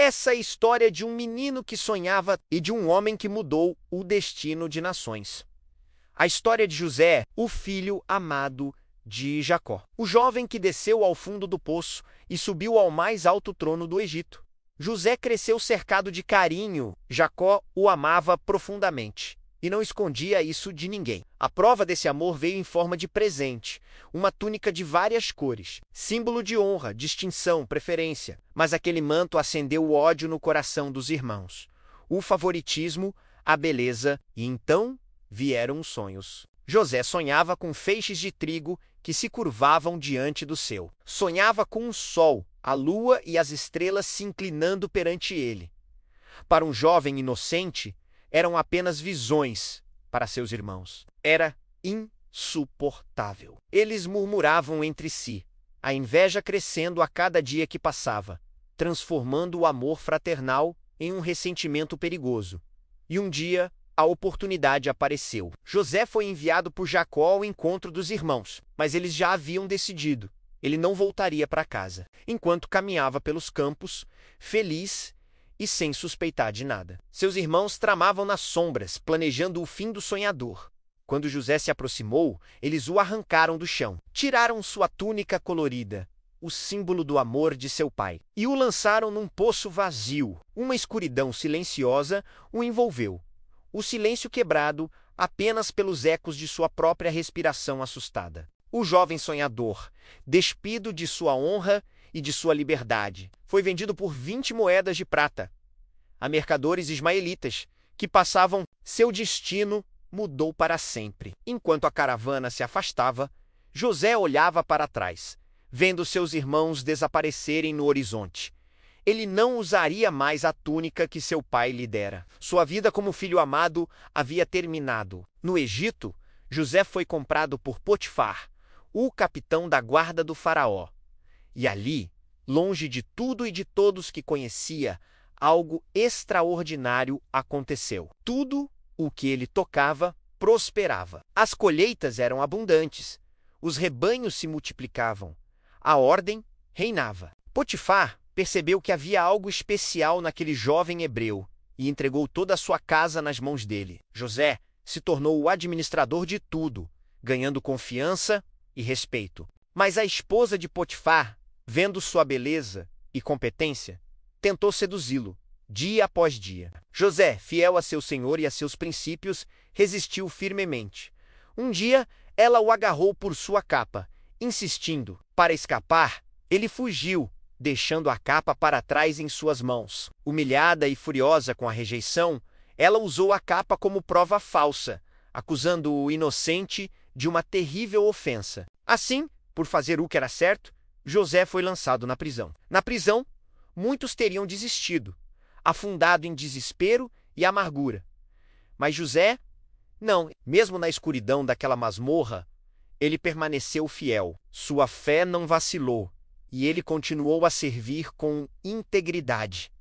Essa é a história de um menino que sonhava e de um homem que mudou o destino de nações. A história de José, o filho amado de Jacó. O jovem que desceu ao fundo do poço e subiu ao mais alto trono do Egito. José cresceu cercado de carinho. Jacó o amava profundamente e não escondia isso de ninguém. A prova desse amor veio em forma de presente, uma túnica de várias cores, símbolo de honra, distinção, preferência. Mas aquele manto acendeu o ódio no coração dos irmãos, o favoritismo, a beleza, e então vieram os sonhos. José sonhava com feixes de trigo que se curvavam diante do céu. Sonhava com o sol, a lua e as estrelas se inclinando perante ele. Para um jovem inocente, eram apenas visões. Para seus irmãos, era insuportável. Eles murmuravam entre si, a inveja crescendo a cada dia que passava, transformando o amor fraternal em um ressentimento perigoso. E um dia, a oportunidade apareceu. José foi enviado por Jacó ao encontro dos irmãos, mas eles já haviam decidido. Ele não voltaria para casa, enquanto caminhava pelos campos, feliz e sem suspeitar de nada. Seus irmãos tramavam nas sombras, planejando o fim do sonhador. Quando José se aproximou, eles o arrancaram do chão. Tiraram sua túnica colorida, o símbolo do amor de seu pai, e o lançaram num poço vazio. Uma escuridão silenciosa o envolveu. O silêncio quebrado apenas pelos ecos de sua própria respiração assustada. O jovem sonhador, despido de sua honra e de sua liberdade, foi vendido por 20 moedas de prata a mercadores ismaelitas que passavam. Seu destino mudou para sempre. Enquanto a caravana se afastava, José olhava para trás, vendo seus irmãos desaparecerem no horizonte. Ele não usaria mais a túnica que seu pai lhe dera. Sua vida como filho amado havia terminado. No Egito, José foi comprado por Potifar, o capitão da guarda do faraó. E ali, longe de tudo e de todos que conhecia, algo extraordinário aconteceu. Tudo o que ele tocava prosperava. As colheitas eram abundantes. Os rebanhos se multiplicavam. A ordem reinava. Potifar percebeu que havia algo especial naquele jovem hebreu e entregou toda a sua casa nas mãos dele. José se tornou o administrador de tudo, ganhando confiança e respeito. Mas a esposa de Potifar, vendo sua beleza e competência, tentou seduzi-lo, dia após dia. José, fiel a seu senhor e a seus princípios, resistiu firmemente. Um dia, ela o agarrou por sua capa, insistindo. Para escapar, ele fugiu, deixando a capa para trás em suas mãos. Humilhada e furiosa com a rejeição, ela usou a capa como prova falsa, acusando o inocente de uma terrível ofensa. Assim, por fazer o que era certo, José foi lançado na prisão. Na prisão, muitos teriam desistido, afundado em desespero e amargura. Mas José, não. Mesmo na escuridão daquela masmorra, ele permaneceu fiel. Sua fé não vacilou, e ele continuou a servir com integridade.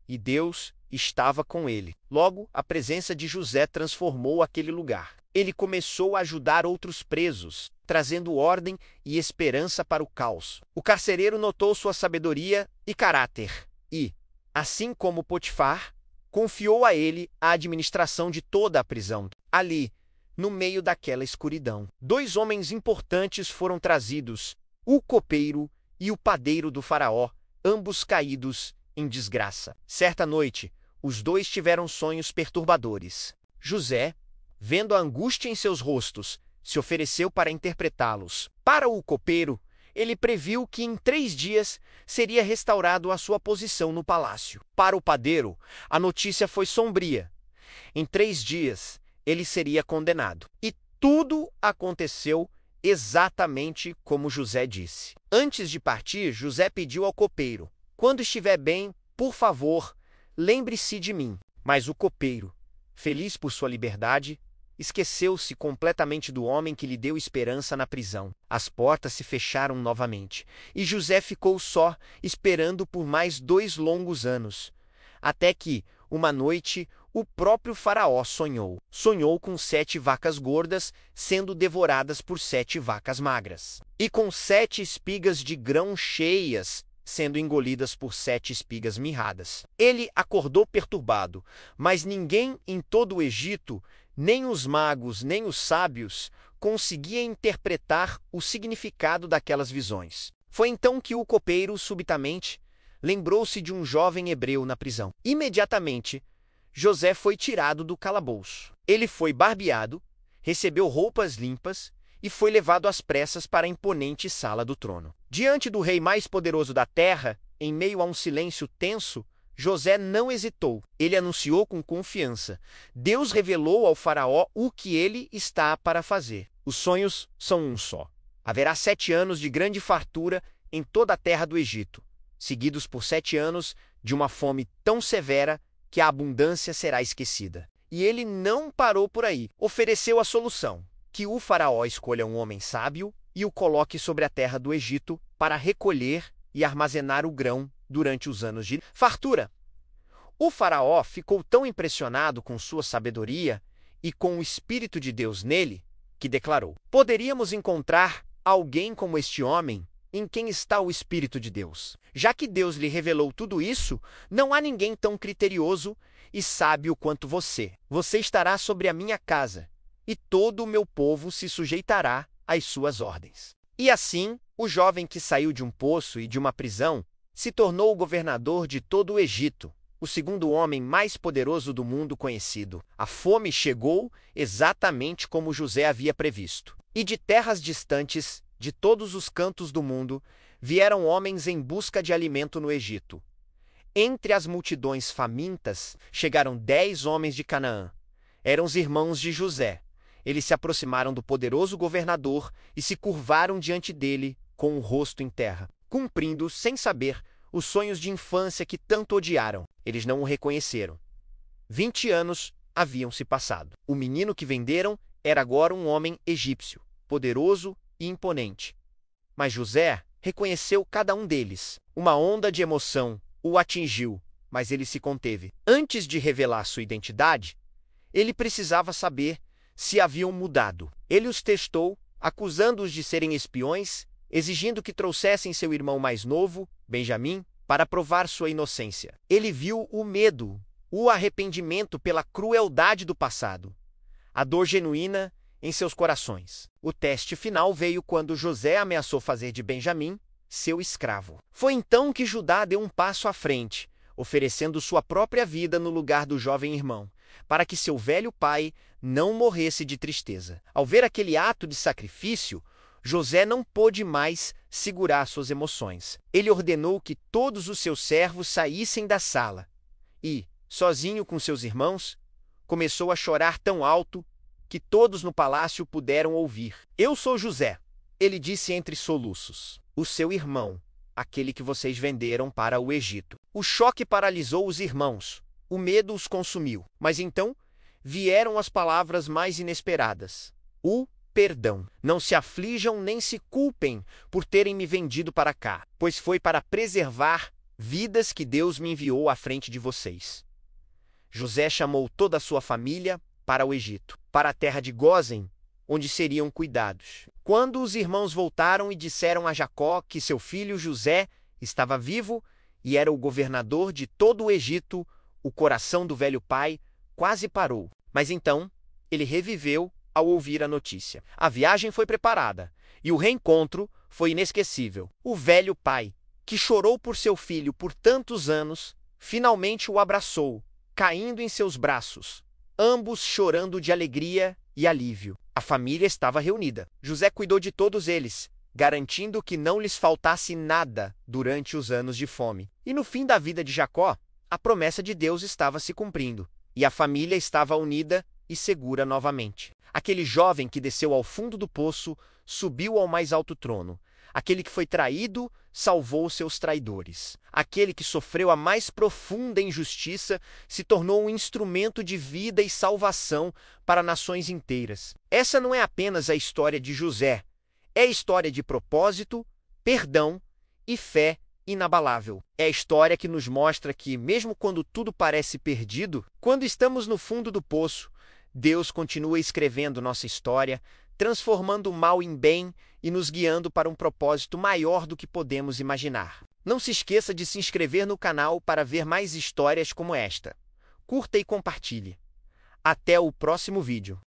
E Deus estava com ele. Logo, a presença de José transformou aquele lugar. Ele começou a ajudar outros presos, trazendo ordem e esperança para o caos. O carcereiro notou sua sabedoria e caráter e, assim como Potifar, confiou a ele a administração de toda a prisão. Ali, no meio daquela escuridão, 2 homens importantes foram trazidos, o copeiro e o padeiro do faraó, ambos caídos em desgraça. Certa noite, os 2 tiveram sonhos perturbadores. José, vendo a angústia em seus rostos, se ofereceu para interpretá-los. Para o copeiro, ele previu que em 3 dias seria restaurado a sua posição no palácio. Para o padeiro, a notícia foi sombria. Em 3 dias, ele seria condenado. E tudo aconteceu exatamente como José disse. Antes de partir, José pediu ao copeiro: "Quando estiver bem, por favor, lembre-se de mim." Mas o copeiro, feliz por sua liberdade, esqueceu-se completamente do homem que lhe deu esperança na prisão. As portas se fecharam novamente, e José ficou só, esperando por mais 2 longos anos, até que, uma noite, o próprio faraó sonhou. Sonhou com 7 vacas gordas sendo devoradas por 7 vacas magras, e com 7 espigas de grão cheias sendo engolidas por 7 espigas mirradas. Ele acordou perturbado, mas ninguém em todo o Egito, nem os magos, nem os sábios, conseguia interpretar o significado daquelas visões. Foi então que o copeiro, subitamente, lembrou-se de um jovem hebreu na prisão. Imediatamente, José foi tirado do calabouço. Ele foi barbeado, recebeu roupas limpas e foi levado às pressas para a imponente sala do trono. Diante do rei mais poderoso da terra, em meio a um silêncio tenso, José não hesitou. Ele anunciou com confiança. Deus revelou ao faraó o que ele está para fazer. Os sonhos são um só. Haverá 7 anos de grande fartura em toda a terra do Egito, seguidos por 7 anos de uma fome tão severa que a abundância será esquecida. E ele não parou por aí. Ofereceu a solução: que o faraó escolha um homem sábio e o coloque sobre a terra do Egito para recolher e armazenar o grão durante os anos de fartura. O faraó ficou tão impressionado com sua sabedoria e com o Espírito de Deus nele, que declarou: poderíamos encontrar alguém como este homem em quem está o Espírito de Deus. Já que Deus lhe revelou tudo isso, não há ninguém tão criterioso e sábio quanto você. Você estará sobre a minha casa, e todo o meu povo se sujeitará às suas ordens. E assim, o jovem que saiu de um poço e de uma prisão se tornou o governador de todo o Egito, o segundo homem mais poderoso do mundo conhecido. A fome chegou exatamente como José havia previsto. E de terras distantes, de todos os cantos do mundo, vieram homens em busca de alimento no Egito. Entre as multidões famintas, chegaram 10 homens de Canaã. Eram os irmãos de José. Eles se aproximaram do poderoso governador e se curvaram diante dele com o rosto em terra, cumprindo, sem saber, os sonhos de infância que tanto odiaram. Eles não o reconheceram. 20 anos haviam se passado. O menino que venderam era agora um homem egípcio, poderoso e imponente. Mas José reconheceu cada um deles. Uma onda de emoção o atingiu, mas ele se conteve. Antes de revelar sua identidade, ele precisava saber se haviam mudado. Ele os testou, acusando-os de serem espiões, exigindo que trouxessem seu irmão mais novo, Benjamim, para provar sua inocência. Ele viu o medo, o arrependimento pela crueldade do passado, a dor genuína em seus corações. O teste final veio quando José ameaçou fazer de Benjamim seu escravo. Foi então que Judá deu um passo à frente, oferecendo sua própria vida no lugar do jovem irmão, para que seu velho pai não morresse de tristeza. Ao ver aquele ato de sacrifício, José não pôde mais segurar suas emoções. Ele ordenou que todos os seus servos saíssem da sala e, sozinho com seus irmãos, começou a chorar tão alto que todos no palácio puderam ouvir. Eu sou José, ele disse entre soluços, o seu irmão, aquele que vocês venderam para o Egito. O choque paralisou os irmãos, o medo os consumiu. Mas então vieram as palavras mais inesperadas: o perdão. Não se aflijam nem se culpem por terem me vendido para cá, pois foi para preservar vidas que Deus me enviou à frente de vocês. José chamou toda a sua família para o Egito, para a terra de Gósen, onde seriam cuidados. Quando os irmãos voltaram e disseram a Jacó que seu filho José estava vivo e era o governador de todo o Egito, o coração do velho pai quase parou. Mas então ele reviveu ao ouvir a notícia. A viagem foi preparada e o reencontro foi inesquecível. O velho pai, que chorou por seu filho por tantos anos, finalmente o abraçou, caindo em seus braços, ambos chorando de alegria e alívio. A família estava reunida. José cuidou de todos eles, garantindo que não lhes faltasse nada durante os anos de fome. E no fim da vida de Jacó, a promessa de Deus estava se cumprindo, e a família estava unida e segura novamente. Aquele jovem que desceu ao fundo do poço subiu ao mais alto trono. Aquele que foi traído salvou seus traidores. Aquele que sofreu a mais profunda injustiça se tornou um instrumento de vida e salvação para nações inteiras. Essa não é apenas a história de José, é a história de propósito, perdão e fé inabalável. É a história que nos mostra que, mesmo quando tudo parece perdido, quando estamos no fundo do poço, Deus continua escrevendo nossa história, transformando o mal em bem e nos guiando para um propósito maior do que podemos imaginar. Não se esqueça de se inscrever no canal para ver mais histórias como esta. Curta e compartilhe. Até o próximo vídeo.